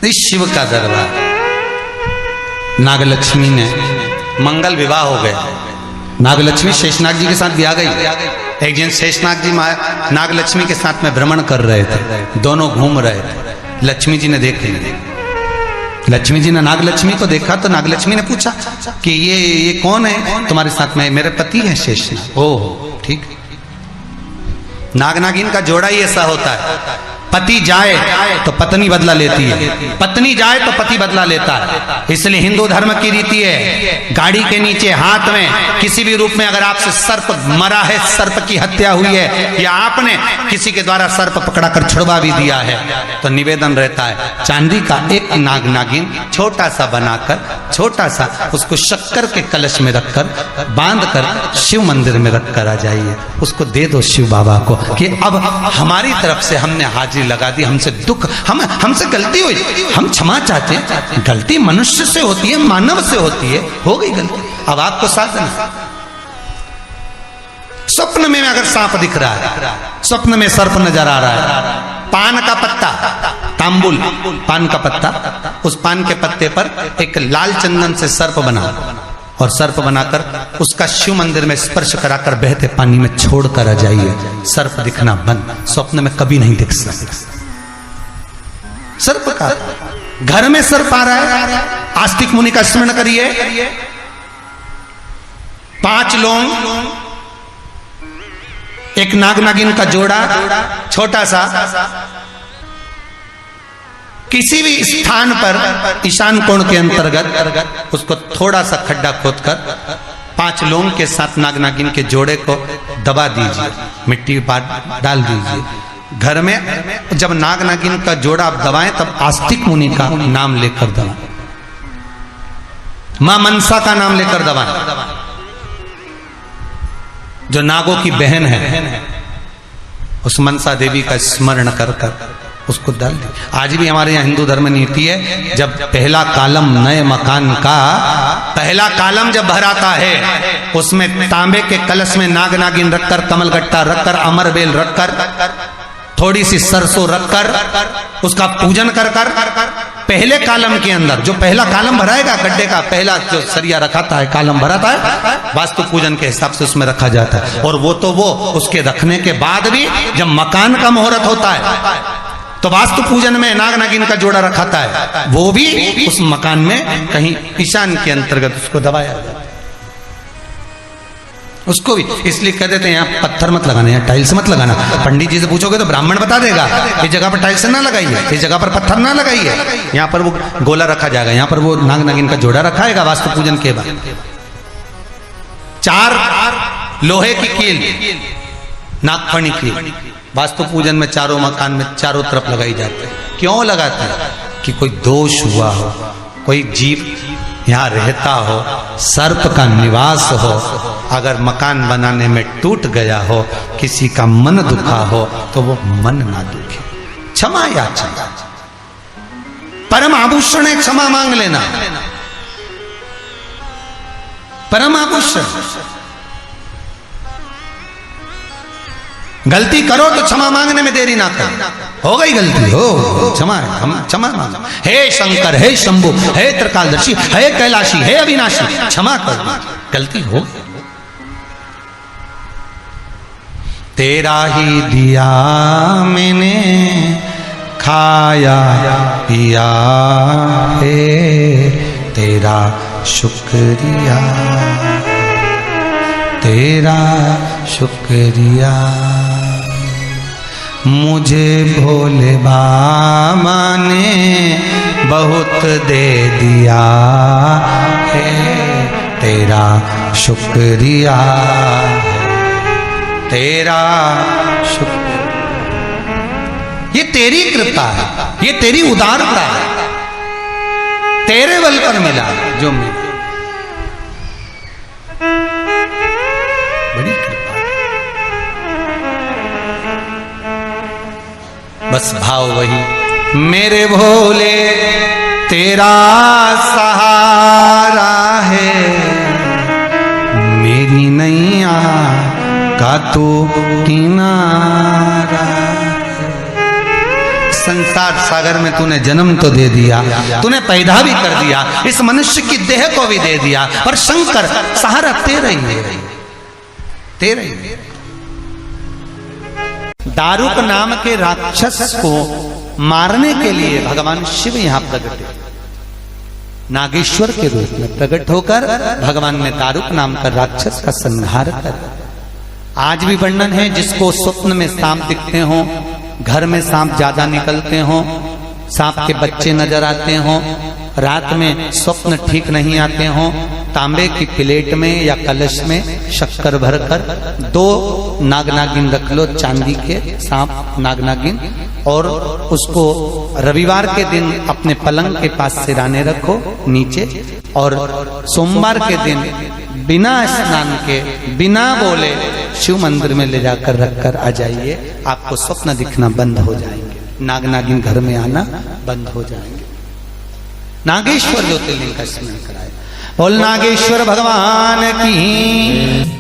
इस शिव का दरबार, नागलक्ष्मी ने मंगल विवाह हो गया। नागलक्ष्मी शेषनाग जी के साथ भी आ गई। एक दिन शेषनाग जी नागलक्ष्मी के साथ में भ्रमण कर रहे थे, दोनों घूम रहे थे। लक्ष्मी जी ने देखे, लक्ष्मी जी ने नागलक्ष्मी को देखा तो नागलक्ष्मी ने पूछा कि ये कौन है तुम्हारे साथ में? मेरे पति हैं शेषनाग। ओह ठीक। नाग नागिन का जोड़ा ही ऐसा होता है, पति जाए तो पत्नी बदला लेती है, पत्नी जाए तो पति बदला लेता है। इसलिए हिंदू धर्म की रीति है, गाड़ी के नीचे हाथ में किसी भी रूप में अगर आपसे सर्प मरा है, सर्प की हत्या हुई है, या आपने किसी के द्वारा सर्प पकड़ा कर छुड़वा भी दिया है, तो निवेदन रहता है चांदी का एक नाग नागिन छोटा सा बनाकर, छोटा सा उसको शक्कर के कलश में रखकर बांध कर शिव मंदिर में रख कर आ जाइए, उसको दे दो शिव बाबा को कि अब हमारी तरफ से हमने हाजिर लगा दी, हमसे दुख, हमसे गलती हुई, हम क्षमा चाहते हैं। गलती मनुष्य से होती है, मानव से होती है, हो गई गलती, अब आपको साधन। स्वप्न में अगर सांप दिख रहा है, स्वप्न में सर्प नजर आ रहा है, पान का पत्ता, तांबुल पान का पत्ता, उस पान के पत्ते पर एक लाल चंदन से सर्प बना और सर्प बनाकर उसका शिव मंदिर में स्पर्श कराकर बहते पानी में छोड़कर आ जाइए, सर्प दिखना बंद, स्वप्न में कभी नहीं दिख सकता। सर्प का घर में सर्प आ रहा है, आस्तिक मुनि का स्मरण करिए, 5 लौंग, एक नाग नागिन का जोड़ा छोटा सा, किसी भी स्थान पर ईशान कोण के अंतर्गत उसको थोड़ा सा खड्डा खोदकर 5 लौंग के साथ नाग नागिन के जोड़े को दबा दीजिए, मिट्टी डाल दीजिए। घर में जब नाग नागिन का जोड़ा आप दबाएं तब आस्तिक मुनि का नाम लेकर दबाएं, मां मनसा का नाम लेकर दबाएं, जो नागों की बहन है, उस मनसा देवी का स्मरण कर कर उसको डाल दी। आज भी हमारे यहाँ हिंदू धर्म नीति है, जब पहला कालम नए मकान का पहला कालम जब भराता है, उसमें तांबे के कलश में नाग नागिन रखकर, कमलगट्टा रखकर, अमरबेल रखकर, थोड़ी सी सरसों रखकर उसका पूजन कर कर पहले कालम के अंदर, जो पहला कालम भराएगा गड्ढे का, पहला जो सरिया रखाता है, कालम भराता है, वास्तु पूजन के हिसाब से उसमें रखा जाता है। और वो तो वो उसके रखने के बाद भी जब मकान का मुहूर्त होता है तो वास्तु पूजन में नाग नागिन का जोड़ा रखाता है, वो भी उस मकान में कहीं ईशान के अंतर्गत उसको दबाया जाता है, उसको भी। इसलिए कह देते हैं यहाँ पत्थर मत लगाना, यहाँ टाइल्स मत लगाना। पंडित जी से पूछोगे तो ब्राह्मण बता देगा इस जगह पर टाइल्स ना लगाइए, इस जगह पर पत्थर ना लगाइए, यहाँ पर वो गोला रखा जाएगा, यहाँ पर वो नाग नागिन का जोड़ा रखाएगा वास्तु पूजन के बाद। 4 लोहे की कील, नागफणी कील, वास्तु पूजन में चारों मकान में चारों तरफ लगाई जाती है। क्यों लगाते हैं? कि कोई दोष हुआ हो, कोई जीव यहाँ रहता हो, सर्प का निवास हो, अगर मकान बनाने में टूट गया हो, किसी का मन दुखा हो, तो वो मन ना दुखे। क्षमा याचना, परम आभूषण है क्षमा मांग लेना, परम आभूषण। गलती करो तो क्षमा मांगने में देरी ना करो, हो गई गलती हो क्षमा है, हम क्षमा मांगो। हे शंकर, हे शंभु, हे त्रिकालदर्शी, हे कैलाशी, हे अविनाशी, क्षमा कर दो, गलती हो। तेरा ही दिया मैंने खाया पिया है, तेरा शुक्रिया, तेरा शुक्रिया। मुझे भोले बाबा ने बहुत दे दिया है, तेरा शुक्रिया, तेरा शुक्रिया। ये तेरी कृपा है, ये तेरी उदारता है, तेरे बल पर मिला जो मिला, बड़ी कृपा है। बस भाव वही, मेरे भोले तेरा सहारा है, मेरी नैया का तू किनारा, संसार सागर में तूने जन्म तो दे दिया, तूने पैदा भी कर दिया, इस मनुष्य की देह को भी दे दिया, पर शंकर सहारा तेरा ही है, तेरा ही। दारुक नाम के राक्षस को मारने के लिए भगवान शिव यहां प्रकट है, नागेश्वर के रूप में प्रकट होकर भगवान ने दारुक नाम का राक्षस का संहार कर। आज भी वर्णन है, जिसको स्वप्न में सांप दिखते हो, घर में सांप ज्यादा निकलते हो, सांप के बच्चे नजर आते हो, रात में स्वप्न ठीक नहीं आते हो, तांबे की प्लेट में या कलश में शक्कर भरकर 2 नाग नागिन रख लो, चांदी के सांप नाग नागिन, और उसको रविवार के दिन अपने पलंग के पास सिराने रखो नीचे, और सोमवार के दिन बिना स्नान के बिना बोले शिव मंदिर में ले जाकर रखकर आ जाइए, आपको स्वप्न दिखना बंद हो जाएंगे, नाग नागिन घर में आना बंद हो जाएंगे। नागेश्वर ज्योतिर्लिंग का स्मरण कराए। बोल नागेश्वर भगवान की।